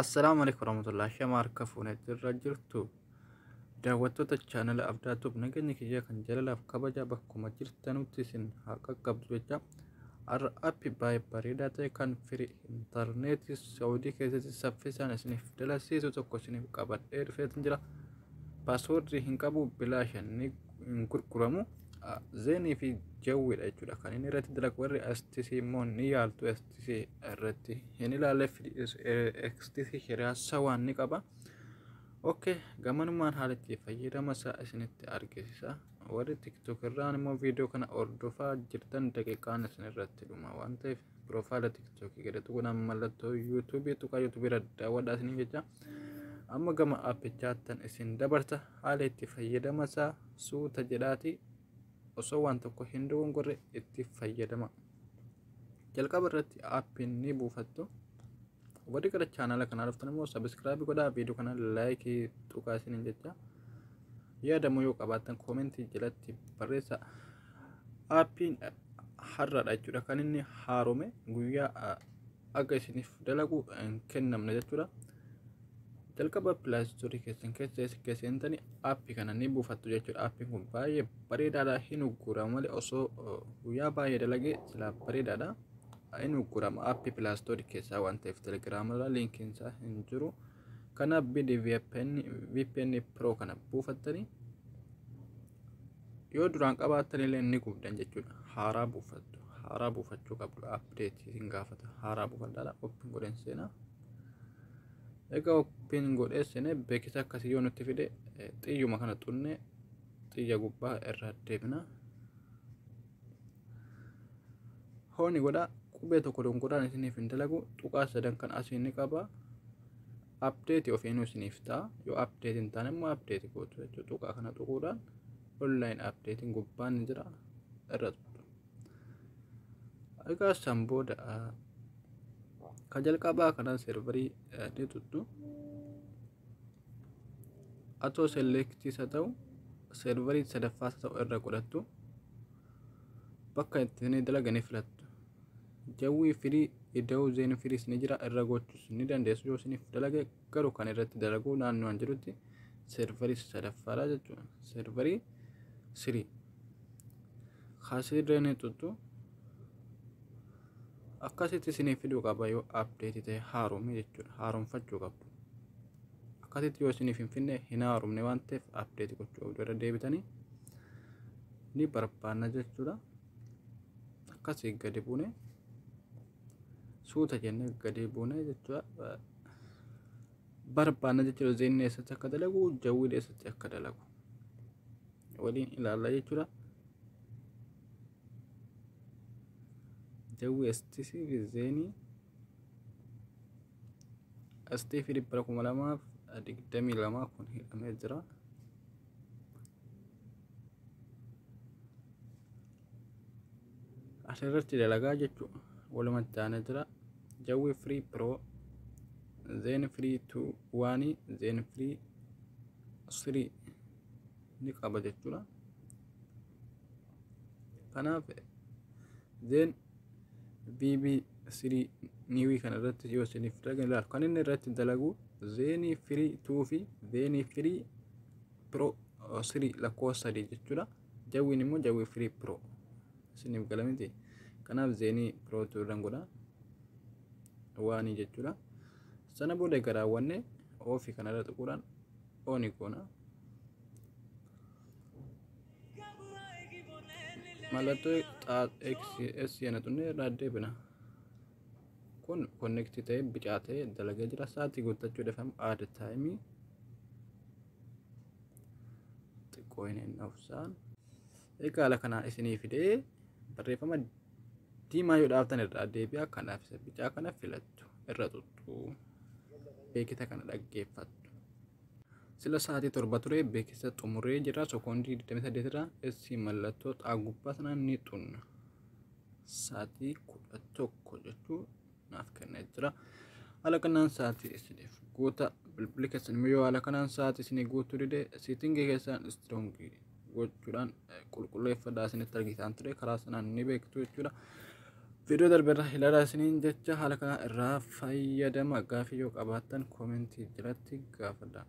Assalamu alaikum warahmatullahi shama harka fuunee jirra jirtu daawwattoota chaanala abdaatuuf nageenya kiyya kan jalalaaf kabaja bakkuma jirtanutti isin haa qaqqabdu jecha har'a appii baay'ee bareedaa ta'e kan firii intarneetii saawudii keessatti saffisaan isiniif dalasiisu tokko isiniif qabadhee dhufeetin jira. Paaswoordii hin qabu bilaashan ni gurguramu zeenii fi jawwiidha jechuudha kan inni irratti dalagu warri STC immoo ni yaaltu STC irratti hin ilaalle STC hiriyaasa waan ni qaba. Okay, gamanumaan haalatti fayyadama isaa isinitti argisiisa. Warri TikTok irraan immoo viidiyoo kana hordofaa jirtan daqiiqaan isin irratti dhuma waan ta'eef piroofaayila TikTok gadi tuqnaan mallattoo YouTube tuqaa YouTube irra daawwadhaa isiniin jecha. Amma gama aappichaattan isin dabarsa haala itti fayyadama isaa suuta jedhaati osoo waan tokko hin dogongorre itti fayyadama. Jalqaba irratti aappiin ni buufattu. Warri gara chaanala kanaa dhuftan immoo sabiskiraabii godhaa, viidiyoo kana laayikii tuqaa isiniin jecha. Yaadamuu yoo qabaattan koomentii jalatti barreessaa. Aappiin har'aadha jechuudha kan inni haarome guyyaa akka isiniif dalagu hin kennamne jechuudha. Jalqaba pilaastoorii keessa seentanii aappii kana ni buufattu jechuudha. Aappiin kun baay'ee bareedaadha, hin ugguramu malee osoo guyyaa baay'ee dalagee silaa bareedaadha. Hin ugguramu aappii pilaastoorii keessaa waan ta'eef telegiraamirra liinkiin isaa hin jiru. Kanaaf VPN Pro kana buufattanii yoo duraan qabaattan illee ni gubdan jechuudha. Haaraa buufattu. Haaraa buufachuu qabdu. Apdeetii hin gaafata. Haaraa buufadhaadha. Oppiin godheen seenaa. Egaa oppiin godhee seenee beeksisa akkasii yoo nutti fide xiyyuma kana xunnee xiyya gubbaa irra deebina. Hooni godhaa qubee tokko dongoraan isiniif hin dalagu tuqaa sadan kan asii ni qaba. Apdeetii ofiinuu isiniif ta'a. Yoo apdeetii hin taane immoo apdeetii gootu jechuudha. Tuqaa kana tuquudhaan online apdeetiin gubbaan ni jira irra tuttu. Egaa san booda kan jalqabaa kanaan serverii ni tuttu. Atoo selektiis haa ta'u serverii sadaffaas haa ta'u irra godhattu. Bakka itti dalaganii filattu. Jawwii firii ida'uu zeen firiis ni jira irra gochuus ni dandeessu yoo isiniif dalage garuu kan irratti dalaguu naannoon jirutti serverii sadaffaadha jechuudha. Serverii sirii kaasirree ni tuttu. Akkasitti isiniif fiduu qaba yoo apdeetii ta'e haaromee jechuudha. Haaromfachuu qabdu. Akkasitti yoo isiniif hin finne hin haaromne waan ta'eef apdeetii gochuu qabdu irra deebitanii ni barbaanna jechuudha. Akkasii gadi buune suuta jennee gadi buune jechuudha. Barbaanna jechuudha. Zeenni eessatti akka dalagu jawwiin eessatti akka dalagu waliin ilaalla jechuudha. Jawwi STC fi zeenii STC fi 2022 kun hidhamee jira. Asirratti dalagaa jechuudha. Walumatti aanee jira. Jawwi Free Pro, Zen Free 2, 1, Zen Free 3 ni qaba jechuudha. Kanaaf Zen VB3 niwii kana irratti yoo isiniif dalagan ilaalu kan inni irratti dalagu Zen Free 2 fi Zen Free Pro 3 lakkoofsa 3 jechuudha. Jawwiin immoo Jawwi Free Pro isiniif galamiti. Kanaaf Zen Pro 2 irraan godha waanii jechuudha. Sana booda garaawwanne ofii kana irra tuquudhaan ooni goona. Mallattoo XS yana tunne irraa deebina. Kun connectii ta'ee bicaa ta'ee dalagaa jira. Sa'aatii guuttachuudhaaf aada taayimii xiqqoo hin dhufsaan. Egaa haala kanaa isinii fidee barreeffama diimaa yoo dhaabtan irraa deebi'a. Kanaaf isa bicaa kana filattu irra tuttu. Beeksisa kana dhaggeeffattu. Sila sa'aatii 7 ture beeksisa xumuree jira. Sekoondii 28 irraa isii mallattoo xaa gubbaa sanaan ni xunna. Sa'aatii 11 jechuun naaf kennee jira. Haala kanaan sa'aatii isiniif guuta bilbila keessan immoo yoo haala kanaan sa'aatii isinii guutuu dide siitingii keessaan istiroongii gochuudhaan qulqulleeffadhaa isinitti argitan ture karaa sanaan ni beektu jechuudha. Video darbeerra ilaalaa isiniin jecha haala kana irraa fayyadama. Gaaffii yoo qabaattan koomentii jalatti gaafadha.